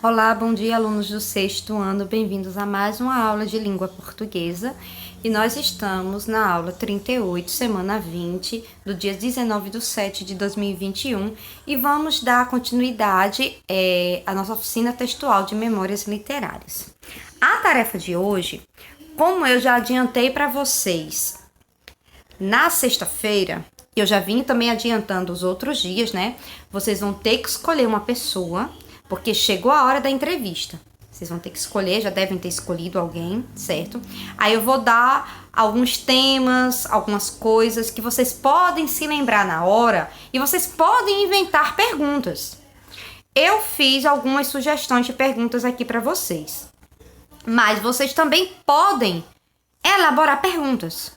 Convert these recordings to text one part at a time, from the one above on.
Olá, bom dia, alunos do sexto ano, bem-vindos a mais uma aula de língua portuguesa. E nós estamos na aula 38, semana 20, do dia 19/7/2021, e vamos dar continuidade à nossa oficina textual de memórias literárias. A tarefa de hoje, como eu já adiantei para vocês na sexta-feira, eu já vim também adiantando os outros dias, né? Vocês vão ter que escolher uma pessoa, porque chegou a hora da entrevista. Vocês vão ter que escolher, já devem ter escolhido alguém, certo? Aí eu vou dar alguns temas, algumas coisas que vocês podem se lembrar na hora e vocês podem inventar perguntas. Eu fiz algumas sugestões de perguntas aqui para vocês, mas vocês também podem elaborar perguntas.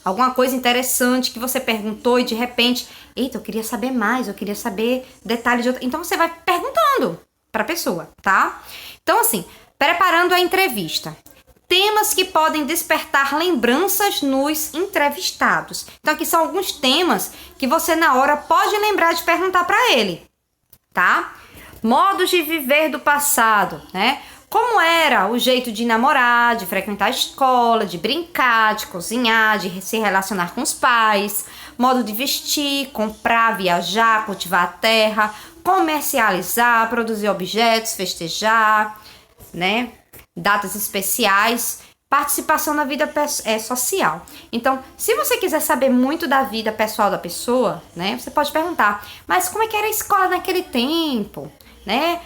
Alguma coisa interessante que você perguntou e de repente, eita, eu queria saber mais, eu queria saber detalhes de outra. Então você vai perguntando para a pessoa, tá? Então assim, preparando a entrevista. Temas que podem despertar lembranças nos entrevistados. Então aqui são alguns temas que você na hora pode lembrar de perguntar para ele, tá? Modos de viver do passado, né? Como era o jeito de namorar, de frequentar a escola, de brincar, de cozinhar, de se relacionar com os pais, modo de vestir, comprar, viajar, cultivar a terra, comercializar, produzir objetos, festejar, né? Datas especiais, participação na vida social. Então, se você quiser saber muito da vida pessoal da pessoa, né? Você pode perguntar, mas como é que era a escola naquele tempo, né?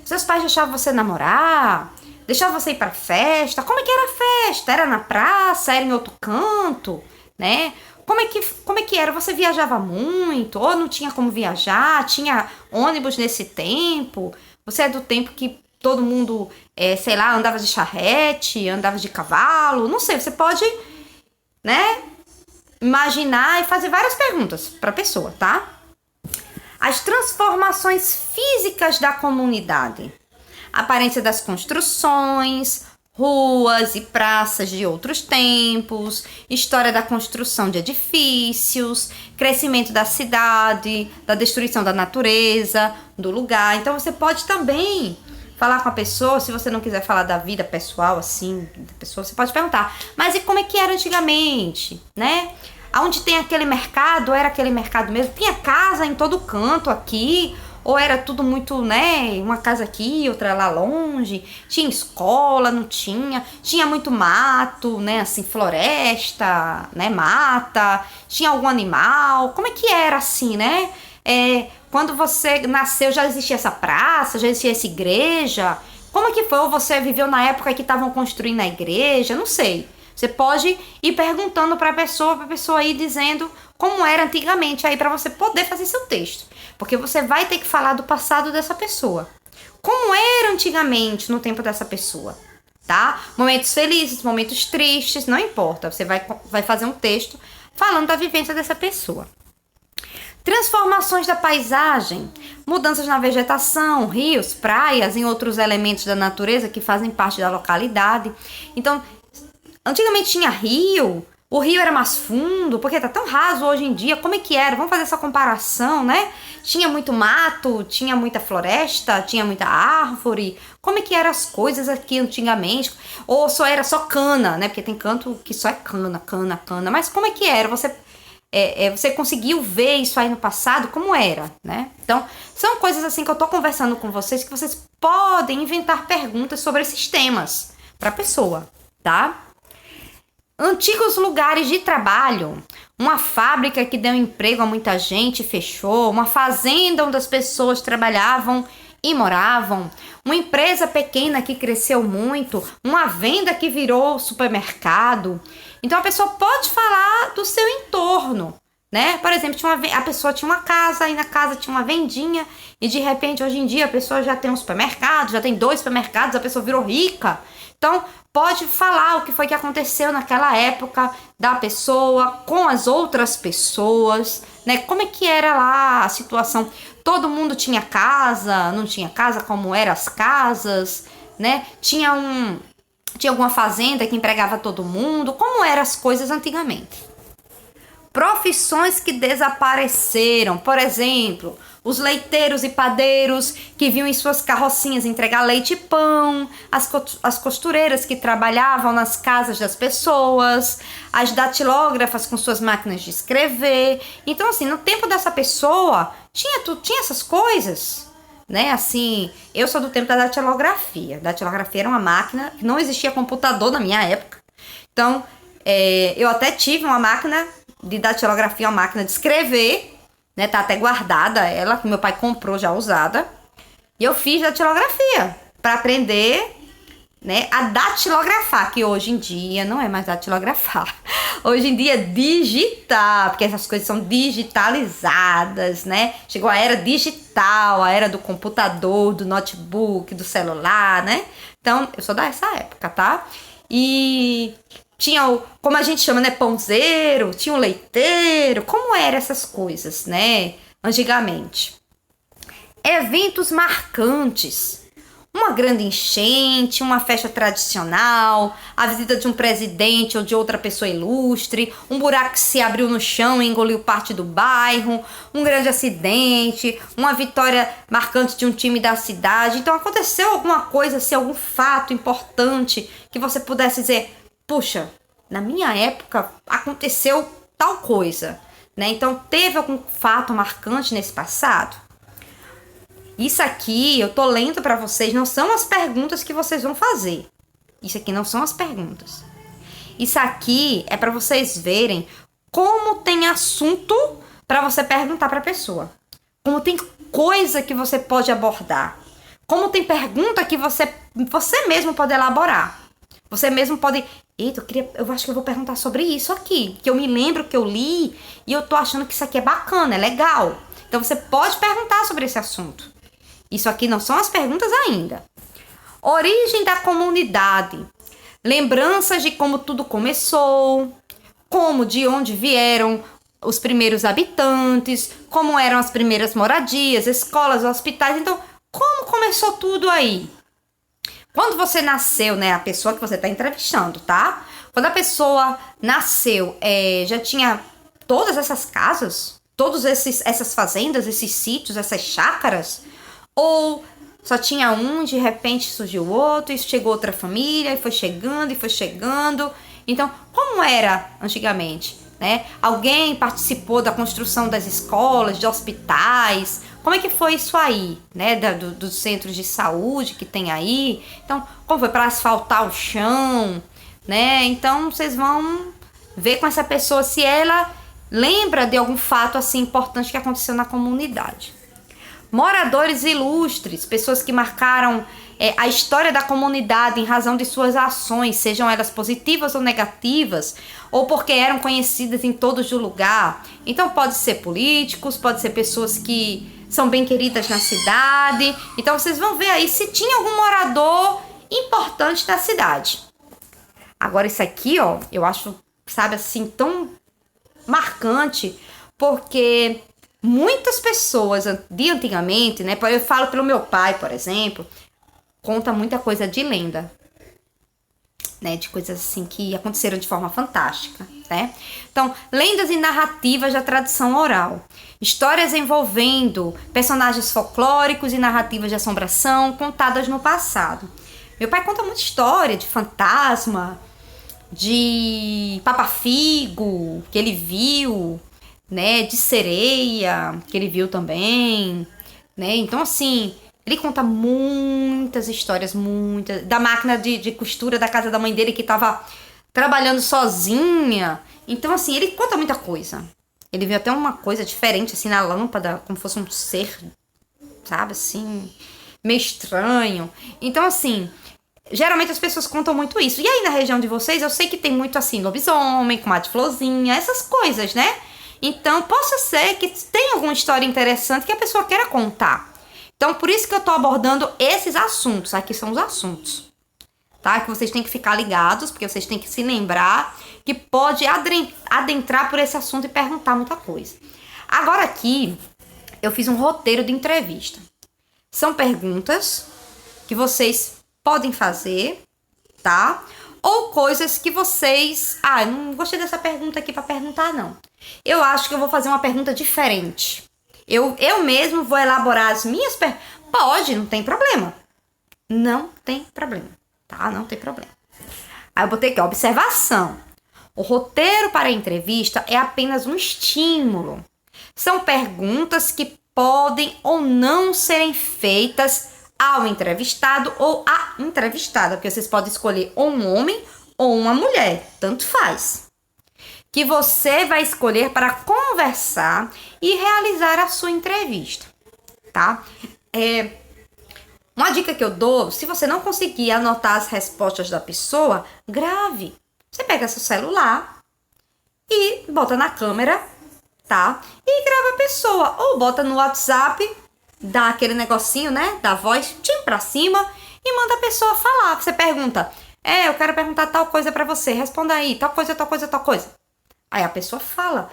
Seus pais deixavam você namorar? Deixavam você ir pra festa? Como é que era a festa? Era na praça? Era em outro canto? Né? Como é que era? Você viajava muito? Ou não tinha como viajar? Tinha ônibus nesse tempo? Você é do tempo que todo mundo, sei lá, andava de charrete, andava de cavalo? Não sei, você pode, né, imaginar e fazer várias perguntas pra pessoa, tá? As transformações físicas da comunidade, aparência das construções, ruas e praças de outros tempos, história da construção de edifícios, crescimento da cidade, da destruição da natureza, do lugar. Então você pode também falar com a pessoa, se você não quiser falar da vida pessoal assim, da pessoa, você pode perguntar, mas e como é que era antigamente, né? Onde tem aquele mercado, era aquele mercado mesmo? Tinha casa em todo canto aqui? Ou era tudo muito, né? Uma casa aqui, outra lá longe? Tinha escola, não tinha? Tinha muito mato, né? Assim, floresta, né? Mata? Tinha algum animal? Como é que era assim, né? Quando você nasceu, já existia essa praça? Já existia essa igreja? Como é que foi? Ou você viveu na época que estavam construindo a igreja? Não sei. Você pode ir perguntando para a pessoa ir dizendo como era antigamente aí para você poder fazer seu texto. Porque você vai ter que falar do passado dessa pessoa. Como era antigamente no tempo dessa pessoa, tá? Momentos felizes, momentos tristes, não importa. Você vai fazer um texto falando da vivência dessa pessoa. Transformações da paisagem, mudanças na vegetação, rios, praias e outros elementos da natureza que fazem parte da localidade. Então, antigamente tinha rio, o rio era mais fundo, porque tá tão raso hoje em dia, como é que era? Vamos fazer essa comparação, né? Tinha muito mato, tinha muita floresta, tinha muita árvore, como é que eram as coisas aqui antigamente? Ou era só cana, né? Porque tem canto que só é cana, cana, cana, mas como é que era? Você conseguiu ver isso aí no passado, como era, né? Então, são coisas assim que eu tô conversando com vocês, que vocês podem inventar perguntas sobre esses temas pra pessoa, tá? Antigos lugares de trabalho, uma fábrica que deu emprego a muita gente fechou, uma fazenda onde as pessoas trabalhavam e moravam, uma empresa pequena que cresceu muito, uma venda que virou supermercado. Então a pessoa pode falar do seu entorno, né? Por exemplo, a pessoa tinha uma casa e na casa tinha uma vendinha e de repente hoje em dia a pessoa já tem um supermercado, já tem 2 supermercados, a pessoa virou rica. Então, pode falar o que foi que aconteceu naquela época da pessoa com as outras pessoas, né? Como é que era lá a situação? Todo mundo tinha casa, não tinha casa, como eram as casas, né? Tinha alguma fazenda que empregava todo mundo, como eram as coisas antigamente. Profissões que desapareceram, por exemplo, os leiteiros e padeiros que vinham em suas carrocinhas entregar leite e pão, as costureiras que trabalhavam nas casas das pessoas, as datilógrafas com suas máquinas de escrever. Então, assim, no tempo dessa pessoa, tinha essas coisas, né? Assim, eu sou do tempo da datilografia. Datilografia era uma máquina, não existia computador na minha época. Então, eu até tive uma máquina de datilografia, uma máquina de escrever, né? Tá até guardada ela, que meu pai comprou já usada. E eu fiz datilografia para aprender, né, a datilografar, que hoje em dia não é mais datilografar. Hoje em dia é digitar, porque essas coisas são digitalizadas, né? Chegou a era digital, a era do computador, do notebook, do celular, né? Então, eu sou dessa época, tá? E tinha como a gente chama, né, pãozeiro, tinha o leiteiro, como eram essas coisas, né, antigamente. Eventos marcantes, uma grande enchente, uma festa tradicional, a visita de um presidente ou de outra pessoa ilustre, um buraco que se abriu no chão e engoliu parte do bairro, um grande acidente, uma vitória marcante de um time da cidade. Então aconteceu alguma coisa, assim, algum fato importante que você pudesse dizer: puxa, na minha época aconteceu tal coisa, né? Então, teve algum fato marcante nesse passado? Isso aqui, eu tô lendo para vocês, não são as perguntas que vocês vão fazer. Isso aqui não são as perguntas. Isso aqui é para vocês verem como tem assunto para você perguntar para a pessoa. Como tem coisa que você pode abordar. Como tem pergunta que você mesmo pode elaborar. Você mesmo pode... Eita, eu acho que eu vou perguntar sobre isso aqui. Que eu me lembro que eu li e eu tô achando que isso aqui é bacana, é legal. Então você pode perguntar sobre esse assunto. Isso aqui não são as perguntas ainda. Origem da comunidade. Lembranças de como tudo começou. De onde vieram os primeiros habitantes. Como eram as primeiras moradias, escolas, hospitais. Então, como começou tudo aí? Quando você nasceu, né, a pessoa que você está entrevistando, tá? Quando a pessoa nasceu, já tinha todas essas casas? Essas fazendas, esses sítios, essas chácaras? Ou só tinha um, de repente surgiu outro, e chegou outra família, e foi chegando, e foi chegando. Então, como era antigamente, né? Alguém participou da construção das escolas, de hospitais? Como é que foi isso aí, né? Dos centros de saúde que tem aí? Então, como foi para asfaltar o chão, né? Então, vocês vão ver com essa pessoa se ela lembra de algum fato assim importante que aconteceu na comunidade. Moradores ilustres, pessoas que marcaram a história da comunidade em razão de suas ações, sejam elas positivas ou negativas, ou porque eram conhecidas em todos o lugar. Então pode ser políticos, pode ser pessoas que são bem queridas na cidade. Então vocês vão ver aí se tinha algum morador importante da cidade. Agora isso aqui, ó, eu acho, sabe, assim, tão marcante, porque muitas pessoas de antigamente, né, eu falo pelo meu pai, por exemplo, conta muita coisa de lenda, né, de coisas assim que aconteceram de forma fantástica, né? Então, lendas e narrativas da tradição oral, histórias envolvendo personagens folclóricos e narrativas de assombração contadas no passado. Meu pai conta muita história de fantasma, de papa-figo que ele viu, né, de sereia que ele viu também, né? Então, assim, ele conta muitas histórias, da máquina de costura da casa da mãe dele que tava trabalhando sozinha. Então, assim, ele conta muita coisa. Ele viu até uma coisa diferente, assim, na lâmpada, como fosse um ser, sabe, assim, meio estranho. Então, assim, geralmente as pessoas contam muito isso. E aí, na região de vocês, eu sei que tem muito, assim, lobisomem, comadre de florzinha, essas coisas, né? Então, possa ser que tenha alguma história interessante que a pessoa queira contar. Então, por isso que eu tô abordando esses assuntos. Aqui são os assuntos, tá? Que vocês têm que ficar ligados, porque vocês têm que se lembrar que pode adentrar por esse assunto e perguntar muita coisa. Agora aqui, eu fiz um roteiro de entrevista. São perguntas que vocês podem fazer, tá? ou coisas que vocês... eu não gostei dessa pergunta aqui para perguntar, não. Eu acho que eu vou fazer uma pergunta diferente. Eu mesmo vou elaborar as minhas perguntas. Pode, não tem problema. Não tem problema, tá? Não tem problema. Aí eu botei aqui, observação. O roteiro para a entrevista é apenas um estímulo. São perguntas que podem ou não serem feitas ao entrevistado ou à entrevistada, porque vocês podem escolher ou um homem ou uma mulher, tanto faz. Que você vai escolher para conversar e realizar a sua entrevista, tá? Uma dica que eu dou, se você não conseguir anotar as respostas da pessoa, grave. Você pega seu celular e bota na câmera, tá? E grava a pessoa. Ou bota no WhatsApp, dá aquele negocinho, né? Da voz, tim pra cima e manda a pessoa falar. Você pergunta, eu quero perguntar tal coisa pra você. Responda aí, tal coisa, tal coisa, tal coisa. Aí a pessoa fala.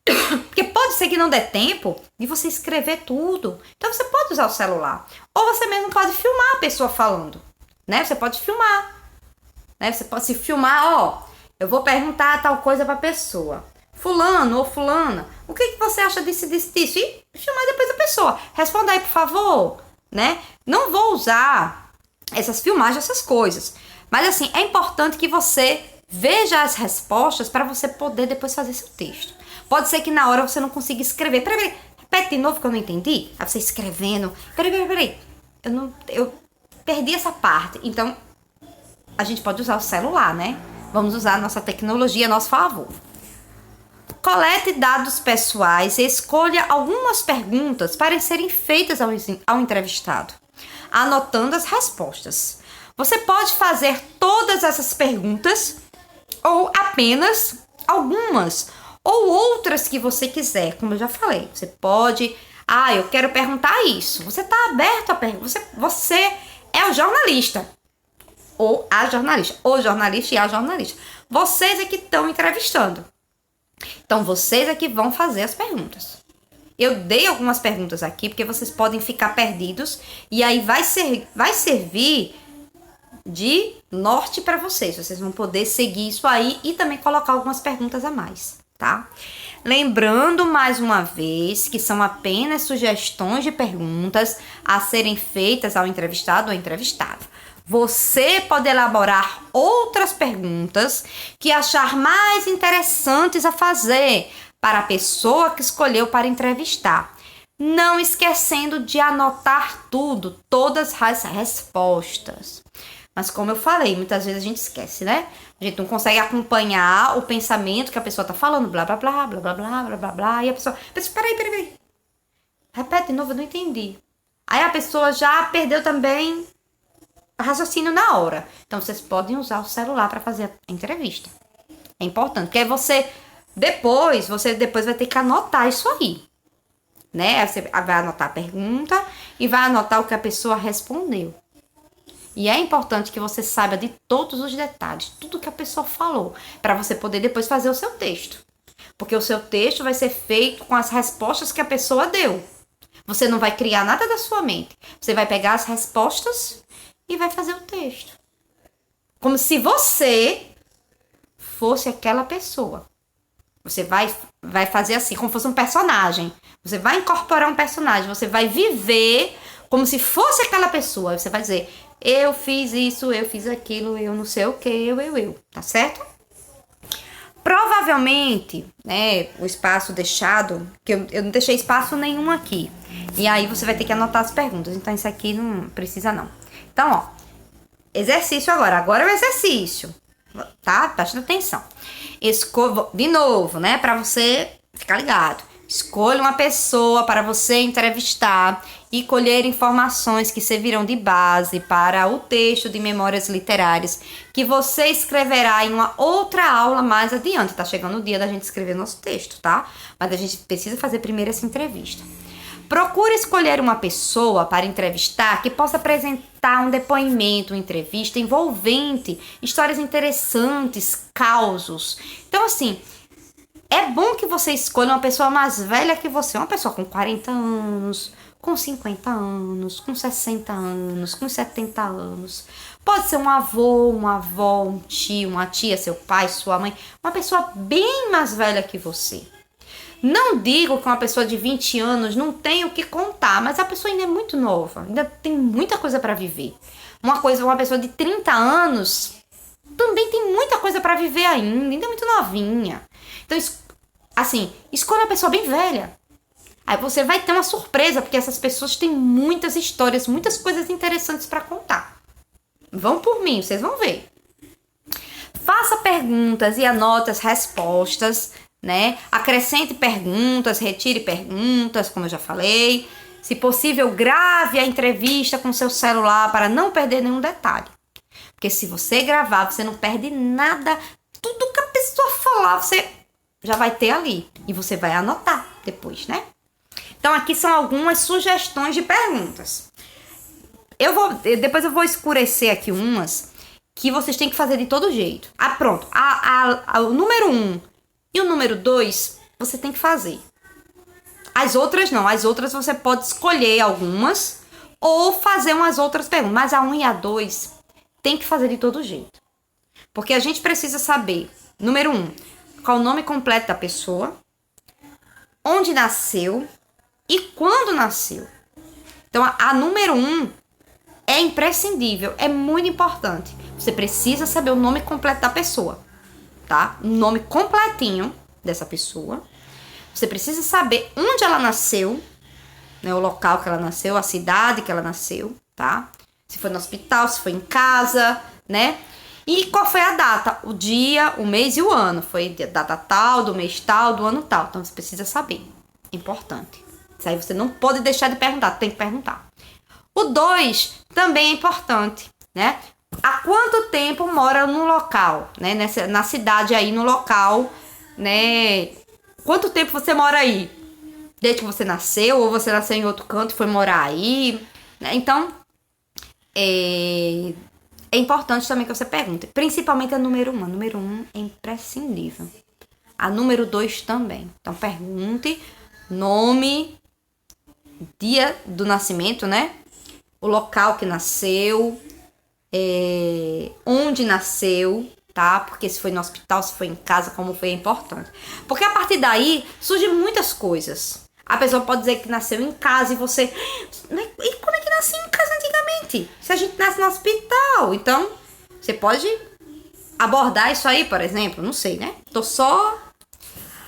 Porque pode ser que não dê tempo de você escrever tudo. Então você pode usar o celular. Ou você mesmo pode filmar a pessoa falando, né? Você pode filmar. Né? Você pode se filmar, eu vou perguntar tal coisa pra pessoa. Fulano ou fulana, o que você acha disso? E filmar depois a pessoa. Responda aí, por favor, né? Não vou usar essas filmagens, essas coisas. Mas assim, é importante que você veja as respostas para você poder depois fazer seu texto. Pode ser que na hora você não consiga escrever. Peraí, repete de novo que eu não entendi. Aí você escrevendo. Peraí. Eu perdi essa parte. Então, a gente pode usar o celular, né? Vamos usar a nossa tecnologia a nosso favor. Colete dados pessoais e escolha algumas perguntas para serem feitas ao entrevistado, anotando as respostas. Você pode fazer todas essas perguntas ou apenas algumas ou outras que você quiser, como eu já falei. Você pode, eu quero perguntar isso. Você está aberto a perguntar. Você é o jornalista. Ou a jornalista. O jornalista e a jornalista. Vocês é que estão entrevistando. Então, vocês é que vão fazer as perguntas. Eu dei algumas perguntas aqui, porque vocês podem ficar perdidos. E aí vai servir de norte para vocês. Vocês vão poder seguir isso aí e também colocar algumas perguntas a mais, tá? Lembrando mais uma vez que são apenas sugestões de perguntas a serem feitas ao entrevistado ou entrevistada. Você pode elaborar outras perguntas que achar mais interessantes a fazer para a pessoa que escolheu para entrevistar. Não esquecendo de anotar todas as respostas. Mas como eu falei, muitas vezes a gente esquece, né? A gente não consegue acompanhar o pensamento que a pessoa tá falando, blá, blá, blá, blá, blá, blá, blá, blá, blá. E a pessoa, peraí. Repete de novo, eu não entendi. Aí a pessoa já perdeu também raciocínio na hora. Então, vocês podem usar o celular para fazer a entrevista. É importante, porque aí você depois vai ter que anotar isso aí, né? Você vai anotar a pergunta e vai anotar o que a pessoa respondeu. E é importante que você saiba de todos os detalhes, tudo que a pessoa falou, para você poder depois fazer o seu texto. Porque o seu texto vai ser feito com as respostas que a pessoa deu. Você não vai criar nada da sua mente. Você vai pegar as respostas e vai fazer o texto. Como se você fosse aquela pessoa. Você vai fazer assim, como se fosse um personagem. Você vai incorporar um personagem. Você vai viver como se fosse aquela pessoa. Você vai dizer, eu fiz isso, eu fiz aquilo, eu não sei o que, eu. Tá certo? Provavelmente, né, o espaço deixado, que eu não deixei espaço nenhum aqui. E aí você vai ter que anotar as perguntas. Então isso aqui não precisa não. Então, exercício agora. Agora é o exercício, tá? Presta atenção. De novo, né? Para você ficar ligado. Escolha uma pessoa para você entrevistar e colher informações que servirão de base para o texto de memórias literárias que você escreverá em uma outra aula mais adiante. Tá chegando o dia da gente escrever nosso texto, tá? Mas a gente precisa fazer primeiro essa entrevista. Procure escolher uma pessoa para entrevistar que possa apresentar um depoimento, uma entrevista envolvente, histórias interessantes, causos. Então, assim, é bom que você escolha uma pessoa mais velha que você, uma pessoa com 40 anos, com 50 anos, com 60 anos, com 70 anos. Pode ser um avô, uma avó, um tio, uma tia, seu pai, sua mãe, uma pessoa bem mais velha que você. Não digo que uma pessoa de 20 anos não tem o que contar, mas a pessoa ainda é muito nova, ainda tem muita coisa para viver. Uma pessoa de 30 anos também tem muita coisa para viver ainda é muito novinha. Então, assim, escolha uma pessoa bem velha. Aí você vai ter uma surpresa, porque essas pessoas têm muitas histórias, muitas coisas interessantes para contar. Vão por mim, vocês vão ver. Faça perguntas e anote as respostas, né? Acrescente perguntas, retire perguntas, como eu já falei. Se possível, grave a entrevista com seu celular para não perder nenhum detalhe. Porque se você gravar, você não perde nada. Tudo que a pessoa falar, você já vai ter ali. E você vai anotar depois, né? Então, aqui são algumas sugestões de perguntas. Depois eu vou escurecer aqui umas que vocês têm que fazer de todo jeito. Pronto. O número 1 e o número 2, você tem que fazer. As outras não. As outras você pode escolher algumas ou fazer umas outras perguntas. Mas a 1 e a 2 tem que fazer de todo jeito. Porque a gente precisa saber, número 1, qual o nome completo da pessoa, onde nasceu e quando nasceu. Então, a número 1 é imprescindível, é muito importante. Você precisa saber o nome completo da pessoa, tá? O nome completinho dessa pessoa. Você precisa saber onde ela nasceu, né? O local que ela nasceu, a cidade que ela nasceu, tá? Se foi no hospital, se foi em casa, né? E qual foi a data? O dia, o mês e o ano. Foi data tal, do mês tal, do ano tal. Então, você precisa saber. Importante. Isso aí você não pode deixar de perguntar, tem que perguntar. O 2 também é importante, né? Há quanto tempo mora no local, né? Na cidade aí, no local, né? Quanto tempo você mora aí? Desde que você nasceu, ou você nasceu em outro canto e foi morar aí, né? Então, é importante também que você pergunte. Principalmente a número 1. A número 1 é imprescindível. A número 2 também. Então, pergunte nome, dia do nascimento, né? O local que nasceu, onde nasceu, tá? Porque se foi no hospital, se foi em casa, como foi, é importante. Porque a partir daí surgem muitas coisas. A pessoa pode dizer que nasceu em casa e você... E como é que nascia em casa antigamente? Se a gente nasce no hospital. Então, você pode abordar isso aí, por exemplo. Não sei, né?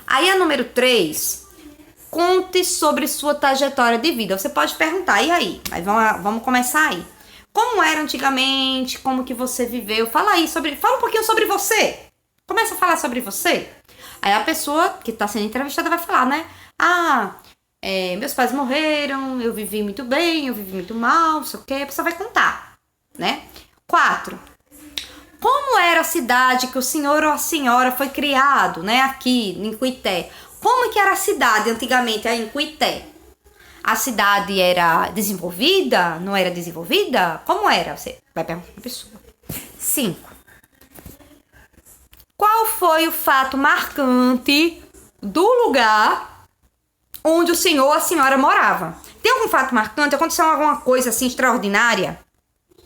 Aí a número 3... Conte sobre sua trajetória de vida. Você pode perguntar, e aí? Aí vamos começar aí. Como era antigamente? Como que você viveu? Fala um pouquinho sobre você. Começa a falar sobre você. Aí a pessoa que está sendo entrevistada vai falar, né? Meus pais morreram, eu vivi muito bem, eu vivi muito mal, não sei o quê. A pessoa vai contar, né? 4. Como era a cidade que o senhor ou a senhora foi criado, né? Aqui, em Cuité. Como que era a cidade antigamente aí em Cuité? A cidade era desenvolvida? Não era desenvolvida? Como era? Você vai perguntar para a pessoa. 5. Qual foi o fato marcante do lugar onde o senhor ou a senhora morava? Tem algum fato marcante? Aconteceu alguma coisa assim extraordinária?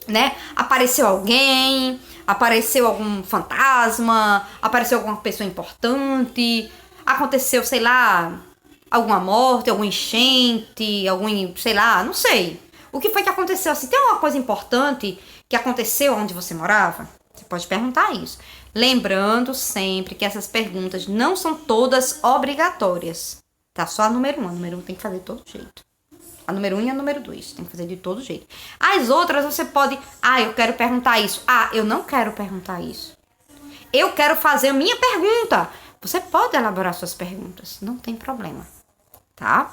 Né? Apareceu alguém? Apareceu algum fantasma? Apareceu alguma pessoa importante? Aconteceu, sei lá, alguma morte, alguma enchente, sei lá, não sei. O que foi que aconteceu? Se tem alguma coisa importante que aconteceu onde você morava, você pode perguntar isso. Lembrando sempre que essas perguntas não são todas obrigatórias, tá? Só a número 1. A número 1 tem que fazer de todo jeito. A número 1 e a número 2 tem que fazer de todo jeito. As outras você pode... eu quero perguntar isso. Eu não quero perguntar isso. Eu quero fazer a minha pergunta. Você pode elaborar suas perguntas, não tem problema, tá?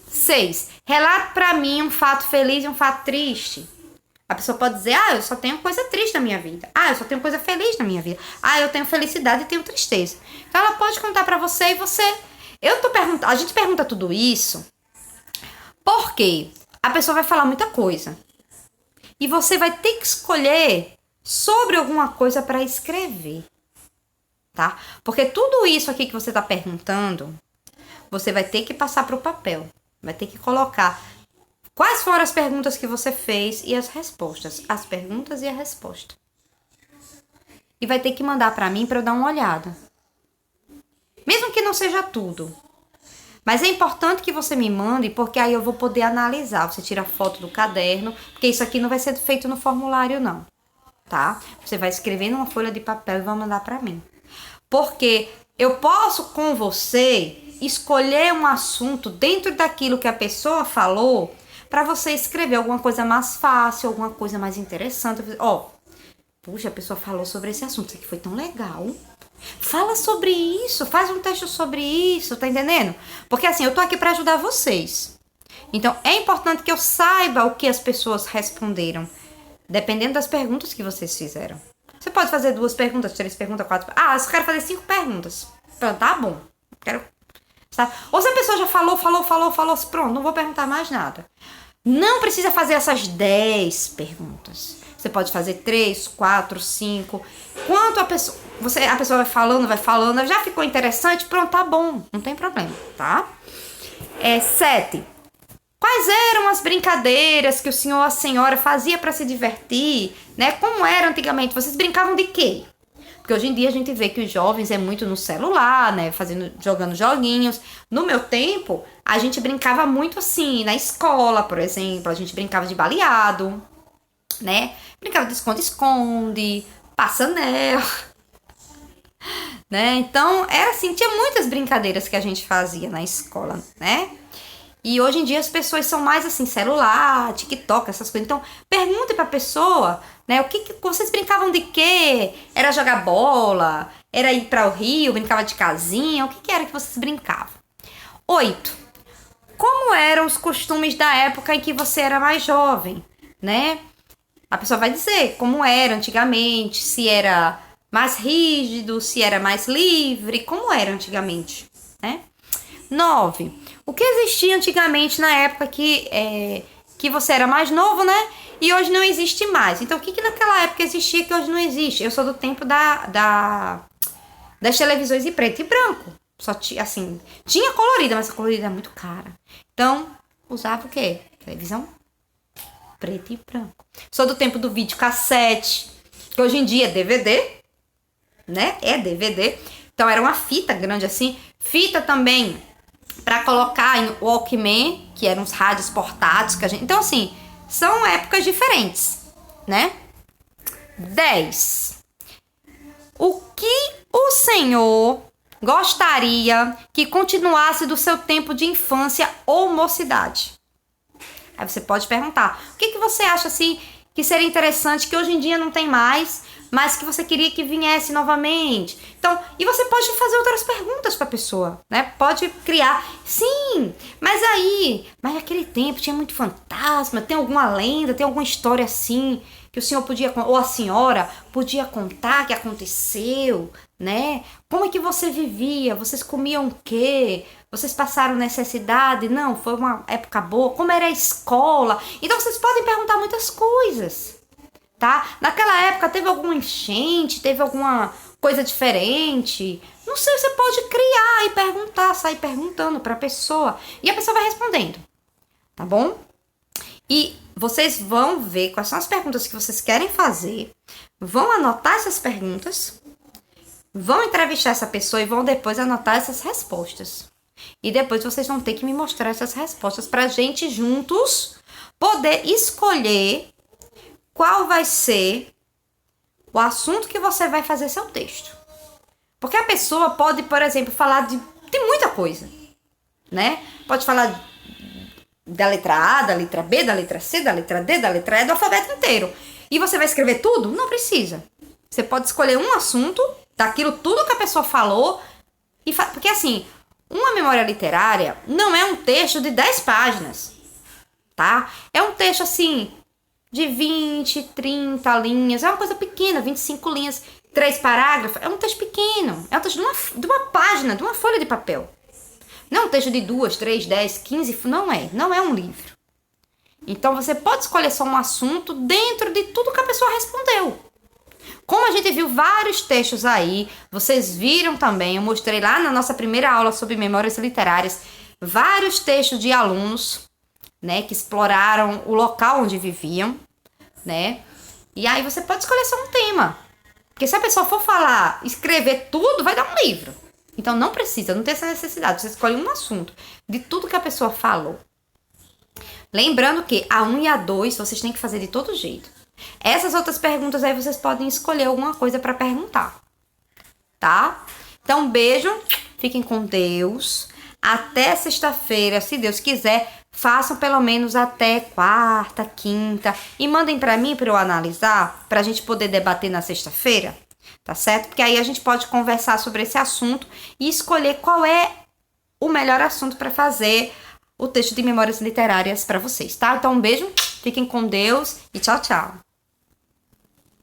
6. Relate pra mim um fato feliz e um fato triste. A pessoa pode dizer, eu só tenho coisa triste na minha vida. Eu só tenho coisa feliz na minha vida. Eu tenho felicidade e tenho tristeza. Então, ela pode contar pra você e você... A gente pergunta tudo isso porque a pessoa vai falar muita coisa. E você vai ter que escolher sobre alguma coisa pra escrever. Tá? Porque tudo isso aqui que você está perguntando, você vai ter que passar para o papel. Vai ter que colocar quais foram as perguntas que você fez e as respostas. As perguntas e a resposta. E vai ter que mandar para mim para eu dar uma olhada. Mesmo que não seja tudo. Mas é importante que você me mande, porque aí eu vou poder analisar. Você tira foto do caderno, porque isso aqui não vai ser feito no formulário, não. Tá? Você vai escrever numa folha de papel e vai mandar para mim. Porque eu posso, com você, escolher um assunto dentro daquilo que a pessoa falou, para você escrever alguma coisa mais fácil, alguma coisa mais interessante. Ó, puxa, a pessoa falou sobre esse assunto, isso aqui foi tão legal. Fala sobre isso, faz um texto sobre isso, tá entendendo? Porque assim, eu tô aqui para ajudar vocês. Então, é importante que eu saiba o que as pessoas responderam, dependendo das perguntas que vocês fizeram. Você pode fazer 2 perguntas, 3 perguntas, 4... Ah, eu quero fazer 5 perguntas. Pronto, tá bom. Quero... Tá? Ou se a pessoa já falou, pronto, não vou perguntar mais nada. Não precisa fazer essas 10 perguntas. Você pode fazer 3, 4, 5. Quanto a pessoa vai falando, já ficou interessante? Pronto, tá bom, não tem problema, tá? 7. Quais eram as brincadeiras que o senhor ou a senhora fazia para se divertir, né? Como era antigamente? Vocês brincavam de quê? Porque hoje em dia a gente vê que os jovens é muito no celular, né? Jogando joguinhos. No meu tempo, a gente brincava muito assim, na escola, por exemplo. A gente brincava de baleado, né? Brincava de esconde-esconde, passa-anel, né? Então, era assim, tinha muitas brincadeiras que a gente fazia na escola, né? E hoje em dia as pessoas são mais assim, celular, TikTok, essas coisas. Então, pergunte pra pessoa, né? O que vocês brincavam de quê? Era jogar bola? Era ir para o rio, brincava de casinha? O que era que vocês brincavam? 8. Como eram os costumes da época em que você era mais jovem, né? A pessoa vai dizer como era antigamente, se era mais rígido, se era mais livre, como era antigamente, né? 9. O que existia antigamente na época que você era mais novo, né? E hoje não existe mais. Então, o que naquela época existia que hoje não existe? Eu sou do tempo das televisões em preto e branco. Só assim, tinha colorida, mas a colorida é muito cara. Então, usava o quê? Televisão preto e branco. Sou do tempo do videocassete, que hoje em dia é DVD, né? É DVD. Então, era uma fita grande assim. Fita também para colocar em Walkman, que eram uns rádios portáteis que a gente... Então, assim, são épocas diferentes, né? 10. O que o senhor gostaria que continuasse do seu tempo de infância ou mocidade? Aí você pode perguntar, o que você acha assim que seria interessante, que hoje em dia não tem mais, mas que você queria que viesse novamente? Então, e você pode fazer outras perguntas para a pessoa, né? Pode criar, sim, mas naquele tempo tinha muito fantasma, tem alguma lenda, tem alguma história assim que o senhor podia, ou a senhora podia contar que aconteceu, né? Como é que você vivia? Vocês comiam o quê? Vocês passaram necessidade? Não, foi uma época boa. Como era a escola? Então, vocês podem perguntar muitas coisas, tá? Naquela época, teve alguma enchente? Teve alguma coisa diferente? Não sei, você pode criar e perguntar, sair perguntando pra pessoa. E a pessoa vai respondendo, tá bom? E vocês vão ver quais são as perguntas que vocês querem fazer. Vão anotar essas perguntas. Vão entrevistar essa pessoa e vão depois anotar essas respostas. E depois vocês vão ter que me mostrar essas respostas pra gente juntos poder escolher qual vai ser o assunto que você vai fazer seu texto. Porque a pessoa pode, por exemplo, falar de muita coisa, né? Pode falar da letra A, da letra B, da letra C, da letra D, da letra E, do alfabeto inteiro. E você vai escrever tudo? Não precisa. Você pode escolher um assunto daquilo tudo que a pessoa falou. Porque assim, uma memória literária não é um texto de 10 páginas, tá? É um texto assim, de 20, 30 linhas. É uma coisa pequena, 25 linhas, 3 parágrafos. É um texto pequeno. É um texto de uma página, de uma folha de papel. Não é um texto de 2, 3, 10, 15. Não é um livro. Então você pode escolher só um assunto dentro de tudo que a pessoa respondeu. Como a gente viu vários textos aí, vocês viram também, eu mostrei lá na nossa primeira aula sobre memórias literárias, vários textos de alunos, né, que exploraram o local onde viviam, né? E aí você pode escolher só um tema. Porque se a pessoa for falar, escrever tudo, vai dar um livro. Então não precisa, não tem essa necessidade. Você escolhe um assunto de tudo que a pessoa falou. Lembrando que a 1 e a 2 vocês têm que fazer de todo jeito. Essas outras perguntas aí vocês podem escolher alguma coisa para perguntar. Tá? Então, beijo. Fiquem com Deus. Até sexta-feira, se Deus quiser. Façam pelo menos até quarta, quinta. E mandem para mim para eu analisar. Pra gente poder debater na sexta-feira. Tá certo? Porque aí a gente pode conversar sobre esse assunto. E escolher qual é o melhor assunto para fazer o texto de memórias literárias para vocês, tá? Então, um beijo. Fiquem com Deus. E tchau, tchau.